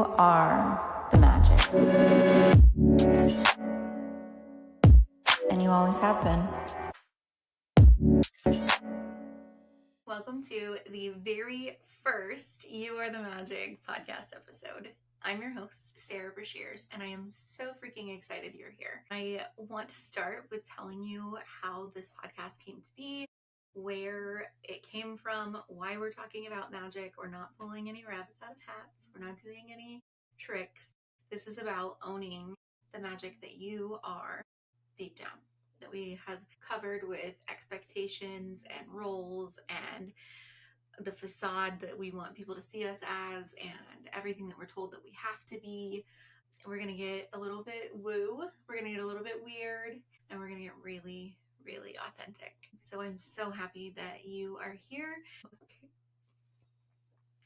You are the magic. And you always have been. Welcome to the very first You Are the Magic podcast episode. I'm your host, Sarah Breshears, and I am so freaking excited you're here. I want to start with telling you how this podcast came to be, where it came from, why we're talking about magic. We're not pulling any rabbits out of hats. We're not doing any tricks. This is about owning the magic that you are deep down, that we have covered with expectations and roles and the facade that we want people to see us as and everything that we're told that we have to be. We're going to get a little bit woo, we're going to get a little bit weird, and we're going to get really, really authentic. So I'm so happy that you are here.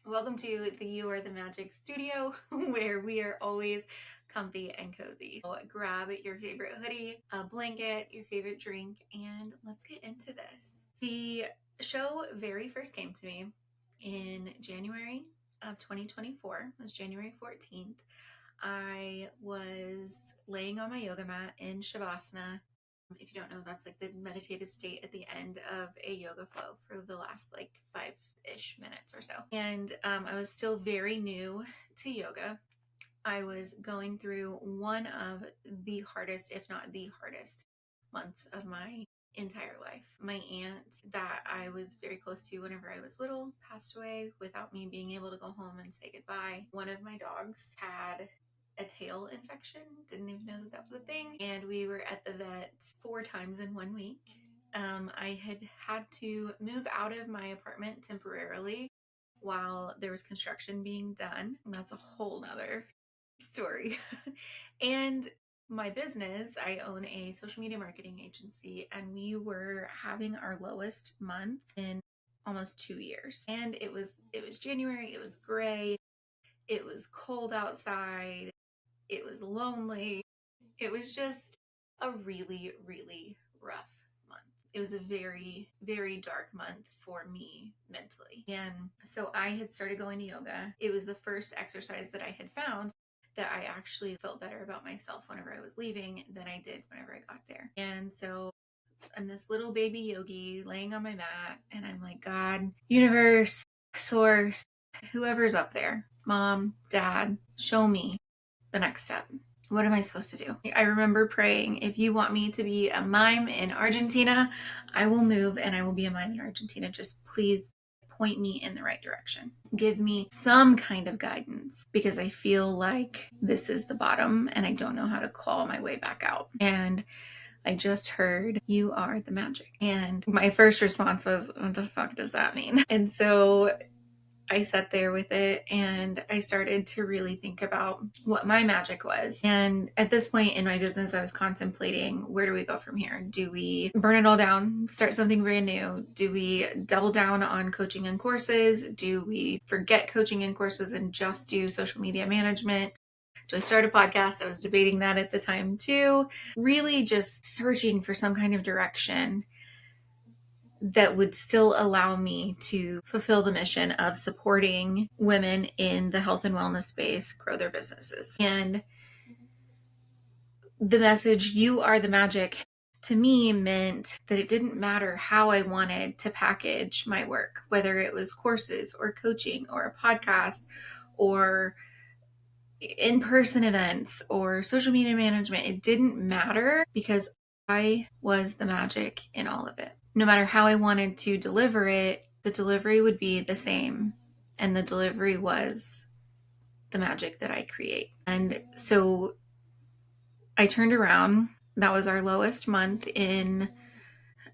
Welcome to the You Are the Magic studio, where we are always comfy and cozy. So grab your favorite hoodie, a blanket, your favorite drink, and let's get into this. The show very first came to me in January of 2024. It was January 14th. I was laying on my yoga mat in Shavasana. If you don't know, that's like the meditative state at the end of a yoga flow for the last like 5-ish minutes or so. And I was still very new to yoga. I was going through one of the hardest, if not the hardest, months of my entire life. My aunt that I was very close to whenever I was little passed away without me being able to go home and say goodbye. One of my dogs had a tail infection, didn't even know that was a thing, and we were at the vet 4 times in 1 week. I had to move out of my apartment temporarily while there was construction being done, and that's a whole nother story. And my business, I own a social media marketing agency, and we were having our lowest month in almost 2 years. And it was January, it was gray, it was cold outside, it was lonely. It was just a really, really rough month. It was a very, very dark month for me mentally. And so I had started going to yoga. It was the first exercise that I had found that I actually felt better about myself whenever I was leaving than I did whenever I got there. And so I'm this little baby yogi laying on my mat, and I'm like, God, universe, source, whoever's up there, mom, dad, show me the next step. What am I supposed to do? I remember praying, if you want me to be a mime in Argentina, I will move and I will be a mime in Argentina. Just please point me in the right direction. Give me some kind of guidance, because I feel like this is the bottom and I don't know how to claw my way back out. And I just heard, you are the magic. And my first response was, what the fuck does that mean? And so I sat there with it and I started to really think about what my magic was. And at this point in my business, I was contemplating, where do we go from here? Do we burn it all down, start something brand new? Do we double down on coaching and courses? Do we forget coaching and courses and just do social media management? Do I start a podcast? I was debating that at the time too. Really just searching for some kind of direction that would still allow me to fulfill the mission of supporting women in the health and wellness space grow their businesses. And the message, you are the magic, to me meant that it didn't matter how I wanted to package my work, whether it was courses or coaching or a podcast or in-person events or social media management. It didn't matter, because I was the magic in all of it. No matter how I wanted to deliver it, the delivery would be the same. And the delivery was the magic that I create. And so I turned around. That was our lowest month in,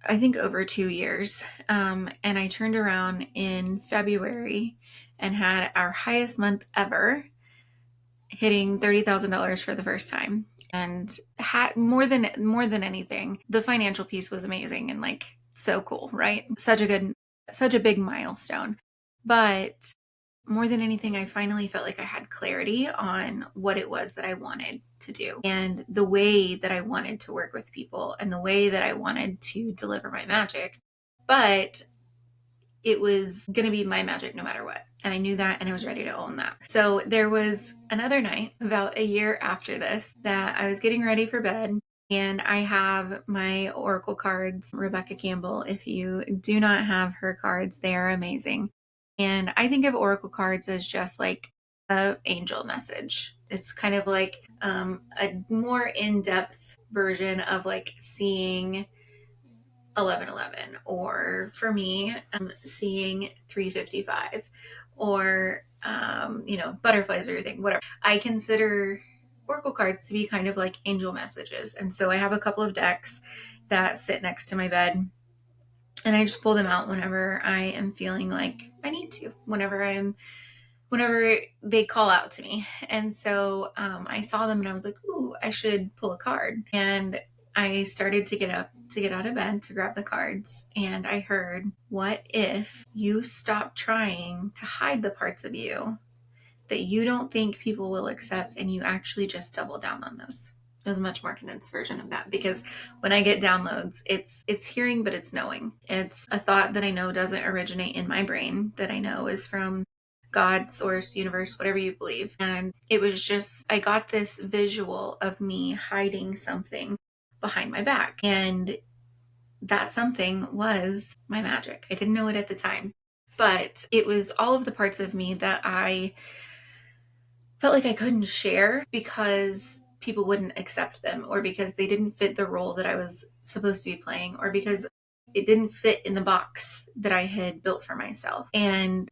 I think, over 2 years. And I turned around in February and had our highest month ever, hitting $30,000 for the first time. And had more than anything, the financial piece was amazing and like so cool, right? Such a big milestone. But more than anything, I finally felt like I had clarity on what it was that I wanted to do and the way that I wanted to work with people and the way that I wanted to deliver my magic. But it was going to be my magic no matter what. And I knew that, and I was ready to own that. So there was another night about a year after this that I was getting ready for bed, and I have my oracle cards, Rebecca Campbell. If you do not have her cards, they are amazing. And I think of oracle cards as just like a angel message. It's kind of like a more in-depth version of like seeing 1111, or for me, seeing 355, or butterflies or everything, whatever. I consider oracle cards to be kind of like angel messages. And so I have a couple of decks that sit next to my bed, and I just pull them out whenever I am feeling like I need to, whenever they call out to me. And so I saw them and I was like, ooh, I should pull a card. And I started to get up to get out of bed to grab the cards. And I heard, what if you stop trying to hide the parts of you that you don't think people will accept, and you actually just double down on those? It was a much more condensed version of that, because when I get downloads, it's hearing, but it's knowing. It's a thought that I know doesn't originate in my brain, that I know is from God, source, universe, whatever you believe. And it was just, I got this visual of me hiding something behind my back. And that something was my magic. I didn't know it at the time, but it was all of the parts of me that I felt like I couldn't share because people wouldn't accept them, or because they didn't fit the role that I was supposed to be playing, or because it didn't fit in the box that I had built for myself. And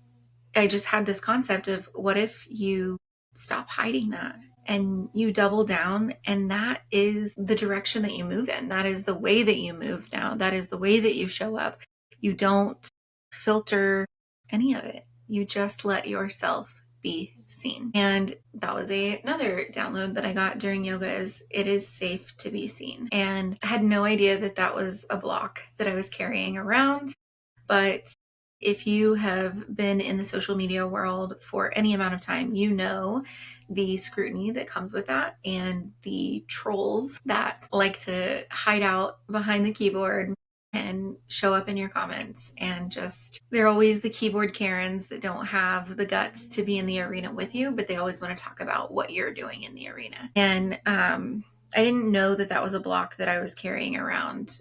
I just had this concept of, what if you stop hiding that and you double down, and that is the direction that you move in. That is the way that you move now. That is the way that you show up. You don't filter any of it. You just let yourself be seen. And that was another download that I got during yoga, is it is safe to be seen. And I had no idea that that was a block that I was carrying around. But if you have been in the social media world for any amount of time, you know the scrutiny that comes with that, and the trolls that like to hide out behind the keyboard and show up in your comments. And just, they're always the keyboard Karens that don't have the guts to be in the arena with you, but they always want to talk about what you're doing in the arena. And I didn't know that that was a block that I was carrying around,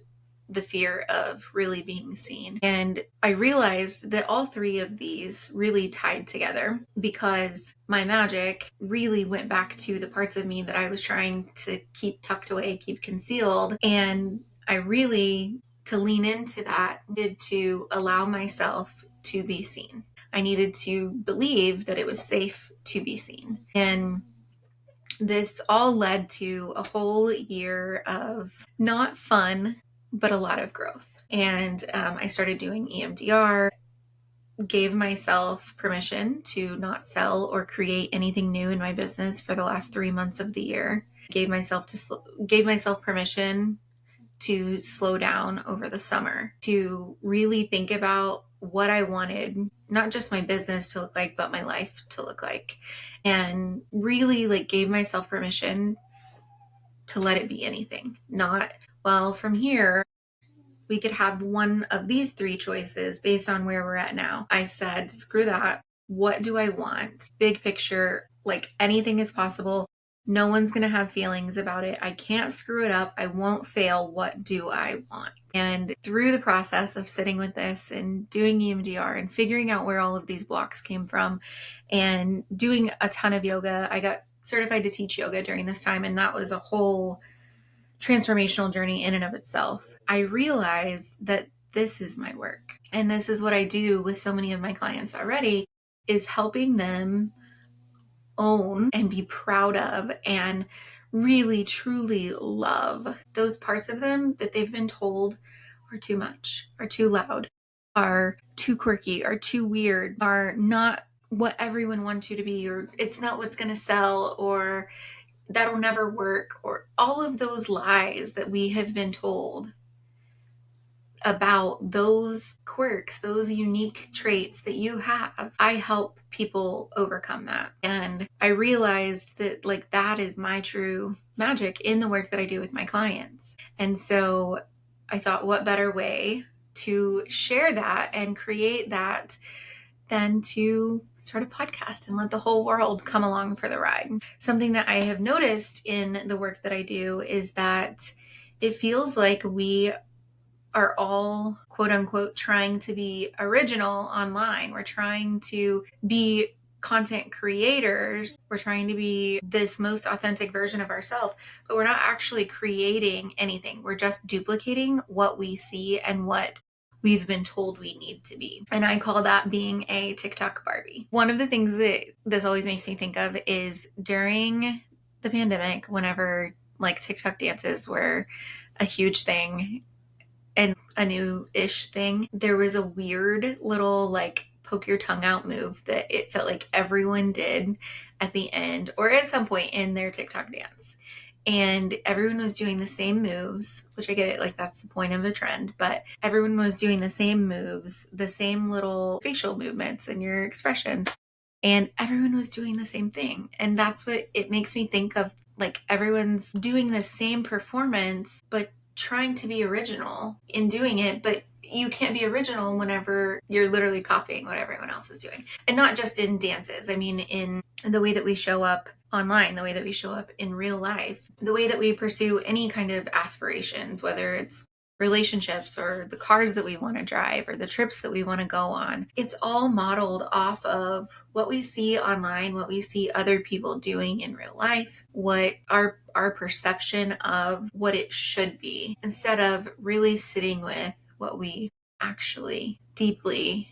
the fear of really being seen. And I realized that all three of these really tied together, because my magic really went back to the parts of me that I was trying to keep tucked away, keep concealed. And I really, to lean into that, needed to allow myself to be seen. I needed to believe that it was safe to be seen. And this all led to a whole year of not fun, but a lot of growth. And I started doing EMDR, gave myself permission to not sell or create anything new in my business for the last 3 months of the year. Gave myself permission to slow down over the summer, to really think about what I wanted, not just my business to look like, but my life to look like. And really gave myself permission to let it be anything. Not, well, from here, we could have one of these three choices based on where we're at now. I said, screw that. What do I want? Big picture, anything is possible. No one's going to have feelings about it. I can't screw it up. I won't fail. What do I want? And through the process of sitting with this and doing EMDR and figuring out where all of these blocks came from and doing a ton of yoga, I got certified to teach yoga during this time. And that was a whole transformational journey in and of itself. I realized that this is my work. And this is what I do with so many of my clients already, is helping them own and be proud of and really truly love those parts of them that they've been told are too much, are too loud, are too quirky, are too weird, are not what everyone wants you to be, or it's not what's going to sell, or that'll never work, or all of those lies that we have been told about those quirks, those unique traits that you have. I help people overcome that. And I realized that that is my true magic in the work that I do with my clients. And so I thought, what better way to share that and create that than to start a podcast and let the whole world come along for the ride. Something that I have noticed in the work that I do is that it feels like we are all, quote unquote, trying to be original online. We're trying to be content creators. We're trying to be this most authentic version of ourselves, but we're not actually creating anything. We're just duplicating what we see and what we've been told we need to be. And I call that being a TikTok Barbie. One of the things that this always makes me think of is during the pandemic, whenever like TikTok dances were a huge thing and a new-ish thing, there was a weird little like poke your tongue out move that it felt like everyone did at the end or at some point in their TikTok dance. And everyone was doing the same moves, which I get it, like that's the point of the trend, but everyone was doing the same moves, the same little facial movements and your expressions, and everyone was doing the same thing. And that's what it makes me think of, like everyone's doing the same performance, but trying to be original in doing it, but you can't be original whenever you're literally copying what everyone else is doing. And not just in dances. I mean, in the way that we show up online, the way that we show up in real life, the way that we pursue any kind of aspirations, whether it's relationships or the cars that we want to drive or the trips that we want to go on. It's all modeled off of what we see online, what we see other people doing in real life, what our perception of what it should be, instead of really sitting with what we actually deeply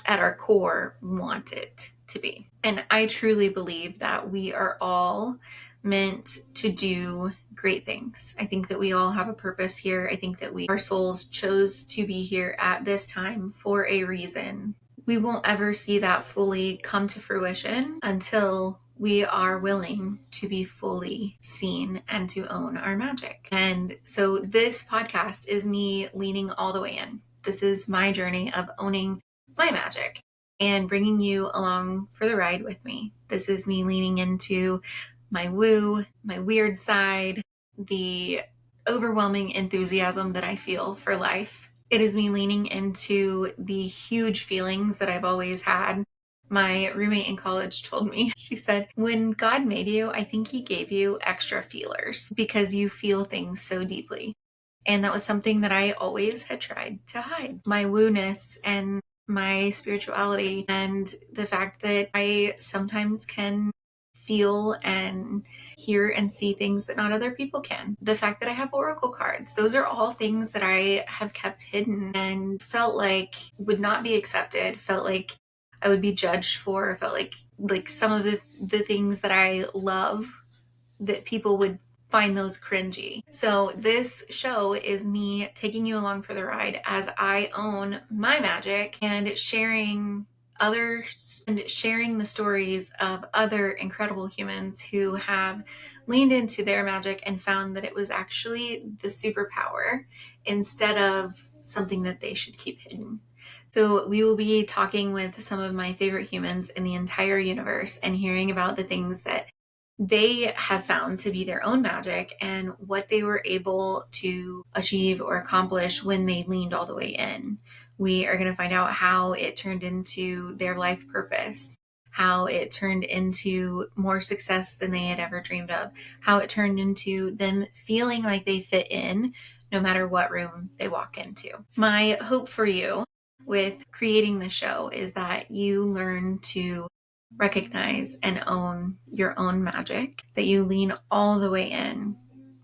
at our core want it to be. And I truly believe that we are all meant to do great things. I think that we all have a purpose here. I think that our souls chose to be here at this time for a reason. We won't ever see that fully come to fruition until we are willing to be fully seen and to own our magic. And so this podcast is me leaning all the way in. This is my journey of owning my magic and bringing you along for the ride with me. This is me leaning into my woo, my weird side, the overwhelming enthusiasm that I feel for life. It is me leaning into the huge feelings that I've always had. My roommate in college told me, she said, when God made you, I think he gave you extra feelers because you feel things so deeply. And that was something that I always had tried to hide. My woo-ness and my spirituality and the fact that I sometimes can feel and hear and see things that not other people can. The fact that I have oracle cards, those are all things that I have kept hidden and felt like would not be accepted, felt like I would be judged for, felt like some of the things that I love, that people would find those cringy. So this show is me taking you along for the ride as I own my magic and sharing the stories of other incredible humans who have leaned into their magic and found that it was actually the superpower instead of something that they should keep hidden. So we will be talking with some of my favorite humans in the entire universe and hearing about the things that they have found to be their own magic and what they were able to achieve or accomplish when they leaned all the way in. We are going to find out how it turned into their life purpose, how it turned into more success than they had ever dreamed of, how it turned into them feeling like they fit in no matter what room they walk into. My hope for you with creating the show is that you learn to recognize and own your own magic, that you lean all the way in,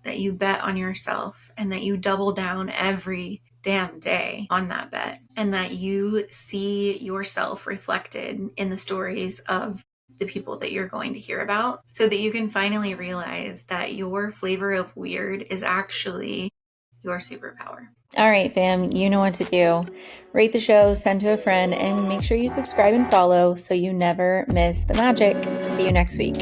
that you bet on yourself, and that you double down every damn day on that bet, and that you see yourself reflected in the stories of the people that you're going to hear about, so that you can finally realize that your flavor of weird is actually your superpower. All right, fam, you know what to do. Rate the show, send to a friend, and make sure you subscribe and follow so you never miss the magic. See you next week.